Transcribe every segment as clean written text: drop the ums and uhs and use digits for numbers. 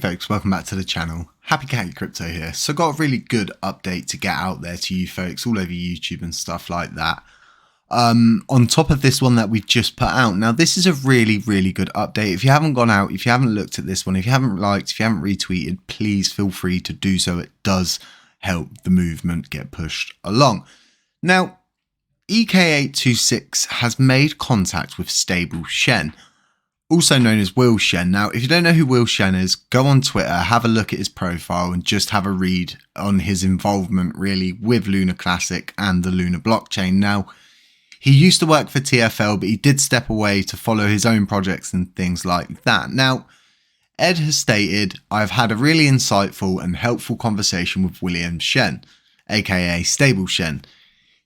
folks, welcome back to the channel. Happy Cat Crypto here. So got a really good update to get out there to you folks all over YouTube and stuff like that. On top of this one that we've just put out. Now this is a really good update. If you haven't gone out, if you haven't looked at this one, if you haven't liked, if you haven't retweeted, please feel free to do so. It does help the movement get pushed along. Now EK826 has made contact with stable Chen, also known as Will Chen. Now, if you don't know who Will Chen is, go on Twitter, have a look at his profile and just have a read on his involvement really with LUNACLASSIC and the Luna blockchain. Now, he used to work for TFL, but he did step away to follow his own projects and things like that. Now, Ed has stated, I've had a really insightful and helpful conversation with William Chen, aka Stable Chen.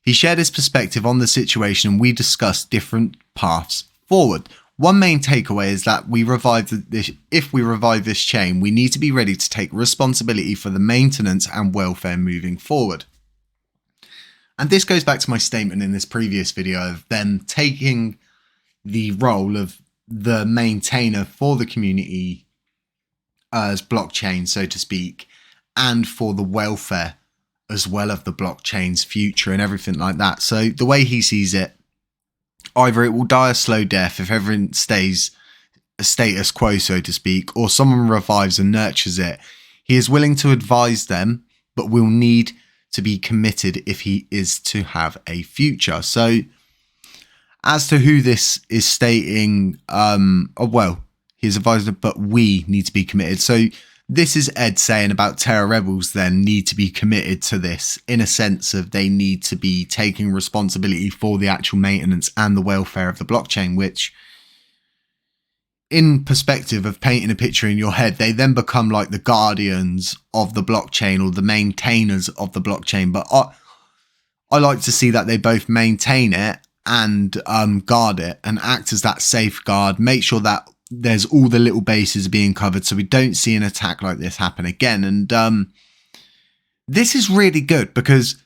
He shared his perspective on the situation and we discussed different paths forward. One main takeaway is that if we revive this chain, we need to be ready to take responsibility for the maintenance and welfare moving forward. And this goes back to my statement in this previous video of them taking the role of the maintainer for the community as blockchain, so to speak, and for the welfare as well of the blockchain's future and everything like that. So the way he sees it, either it will die a slow death if everything stays a status quo, so to speak, or someone revives and nurtures it. He is willing to advise them, but will need to be committed if he is to have a future. So as to who this is stating, well, he's advised them, but we need to be committed. So this is Ed saying about Terra Rebels then need to be committed to this in a sense of they need to be taking responsibility for the actual maintenance and the welfare of the blockchain, which in perspective of painting a picture in your head, they then become like the guardians of the blockchain or the maintainers of the blockchain. But I like to see that they both maintain it and guard it and act as that safeguard, make sure that there's all the little bases being covered so we don't see an attack like this happen again. And this is really good because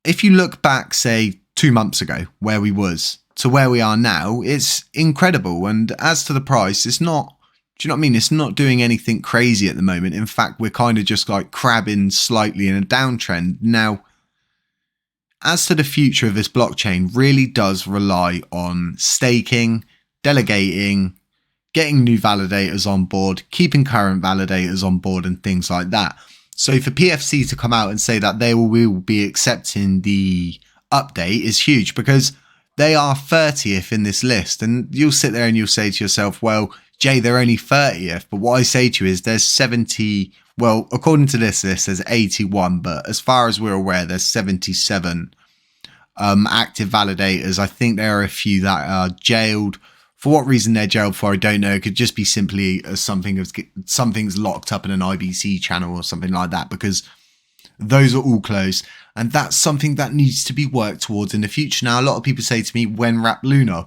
if you look back, say 2 months ago, where we was to where we are now, it's incredible. And as to the price, it's not, do you know what I mean? It's not doing anything crazy at the moment. In fact, we're kind of just like crabbing slightly in a downtrend. Now, as to the future of this blockchain, really does rely on staking, delegating, getting new validators on board, keeping current validators on board and things like that. So for PFC to come out and say that they will be accepting the update is huge because they are 30th in this list. And you'll sit there and you'll say to yourself, well, Jay, they're only 30th. But what I say to you is there's 70, well, according to this list, there's 81. But as far as we're aware, there's 77 active validators. I think there are a few that are jailed. For what reason they're jailed for, I don't know. It could just be simply something's locked up in an IBC channel or something like that, because those are all closed. And that's something that needs to be worked towards in the future. Now, a lot of people say to me, when Wrap Luna?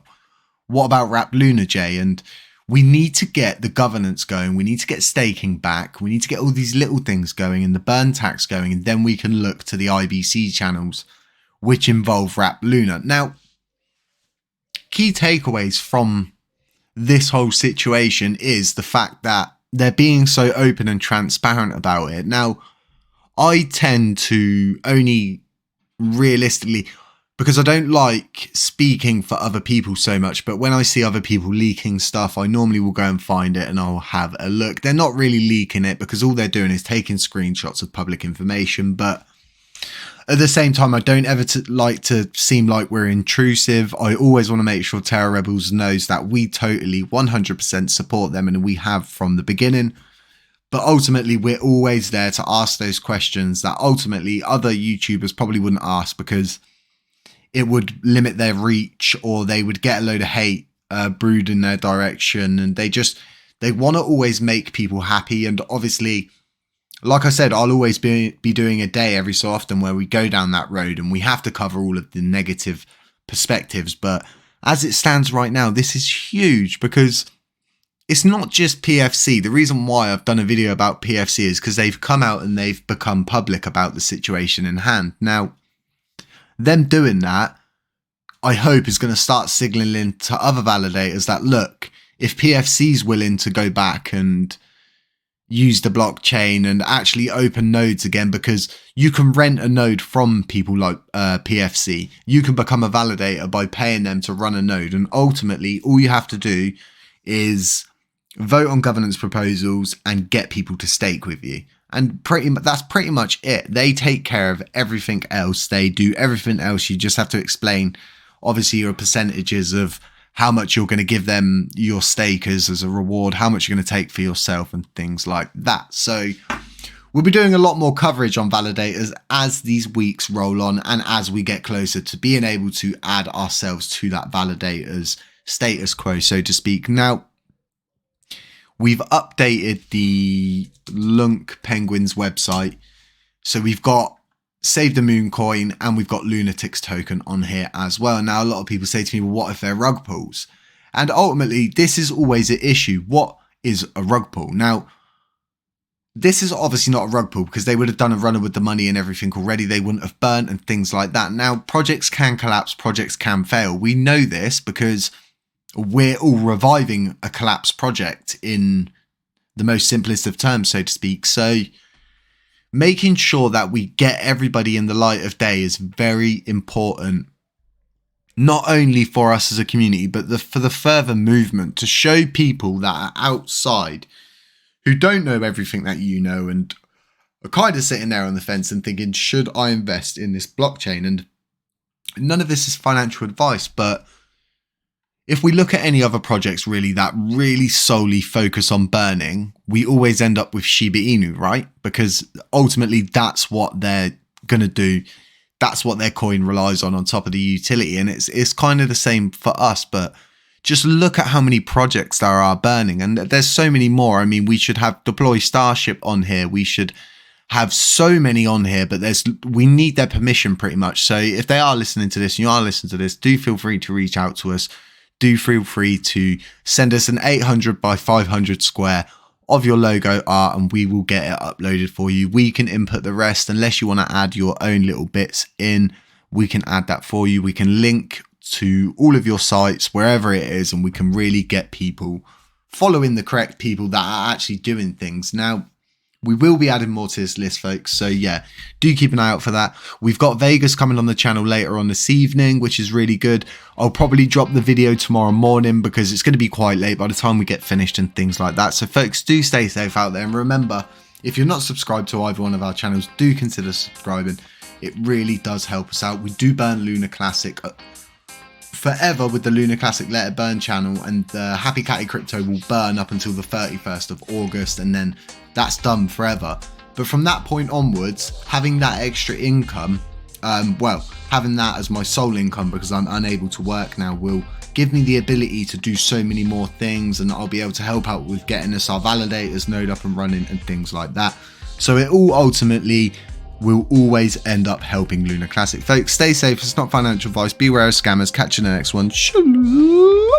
What about Wrap Luna, Jay? And we need to get the governance going. We need to get staking back. We need to get all these little things going and the burn tax going. And then we can look to the IBC channels, which involve Wrap Luna. Now, key takeaways from this whole situation is the fact that they're being so open and transparent about it. Now, I tend to only realistically, because I don't like speaking for other people so much, but when I see other people leaking stuff, I normally will go and find it and I'll have a look. They're not really leaking it because all they're doing is taking screenshots of public information, but at the same time, I don't ever like to seem like we're intrusive. I always want to make sure Terra Rebels knows that we totally 100% support them and we have from the beginning. But ultimately, we're always there to ask those questions that ultimately other YouTubers probably wouldn't ask because it would limit their reach or they would get a load of hate brewed in their direction. And they want to always make people happy. And obviously, like I said, I'll always be doing a day every so often where we go down that road and we have to cover all of the negative perspectives. But as it stands right now, this is huge because it's not just PFC. The reason why I've done a video about PFC is because they've come out and they've become public about the situation in hand. Now, them doing that, I hope is going to start signaling to other validators that, look, if PFC's willing to go back and use the blockchain and actually open nodes again, because you can rent a node from people like PFC. You can become a validator by paying them to run a node, and ultimately all you have to do is vote on governance proposals and get people to stake with you. And that's pretty much it. They take care of everything else. They do everything else. You just have to explain, obviously, your percentages of how much you're going to give them, your stakers, as a reward, how much you're going to take for yourself and things like that. So we'll be doing a lot more coverage on validators as these weeks roll on and as we get closer to being able to add ourselves to that validator's status quo, so to speak. Now, we've updated the LUNCPenguin's website. So we've got Save the Moon coin and we've got Lunatics token on here as well. Now, a lot of people say to me, well, what if they're rug pulls? And ultimately, this is always an issue. What is a rug pull? Now, this is obviously not a rug pull because they would have done a runner with the money and everything already. They wouldn't have burnt and things like that. Now, projects can collapse, projects can fail. We know this because we're all reviving a collapsed project in the most simplest of terms, so to speak. So making sure that we get everybody in the light of day is very important, not only for us as a community, but for the further movement, to show people that are outside who don't know everything that you know and are kind of sitting there on the fence and thinking, should I invest in this blockchain? And none of this is financial advice, but if we look at any other projects really that really solely focus on burning, we always end up with Shiba Inu, right? Because ultimately that's what they're going to do. That's what their coin relies on top of the utility. And it's kind of the same for us, but just look at how many projects there are burning. And there's so many more. I mean, we should have Deploy Starship on here. We should have so many on here, but we need their permission pretty much. So if they are listening to this and you are listening to this, do feel free to reach out to us. Do feel free to send us an 800 by 500 square of your logo art and we will get it uploaded for you. We can input the rest. Unless you want to add your own little bits in, we can add that for you. We can link to all of your sites wherever it is, and we can really get people following the correct people that are actually doing things. Now, we will be adding more to this list, folks. So yeah, do keep an eye out for that. We've got Vegas coming on the channel later on this evening, which is really good. I'll probably drop the video tomorrow morning because it's going to be quite late by the time we get finished and things like that. So folks, do stay safe out there. And remember, if you're not subscribed to either one of our channels, do consider subscribing. It really does help us out. We do burn LUNACLASSIC forever with the LUNACLASSIC Let It Burn channel, and Happy Catty Crypto will burn up until the 31st of August, and then that's done forever. But from that point onwards, having that extra income, having that as my sole income because I'm unable to work now, will give me the ability to do so many more things, and I'll be able to help out with getting us our validators node up and running and things like that. So it all ultimately will always end up helping LUNACLASSIC. Folks, stay safe. It's not financial advice. Beware of scammers. Catch you in the next one. Shalom.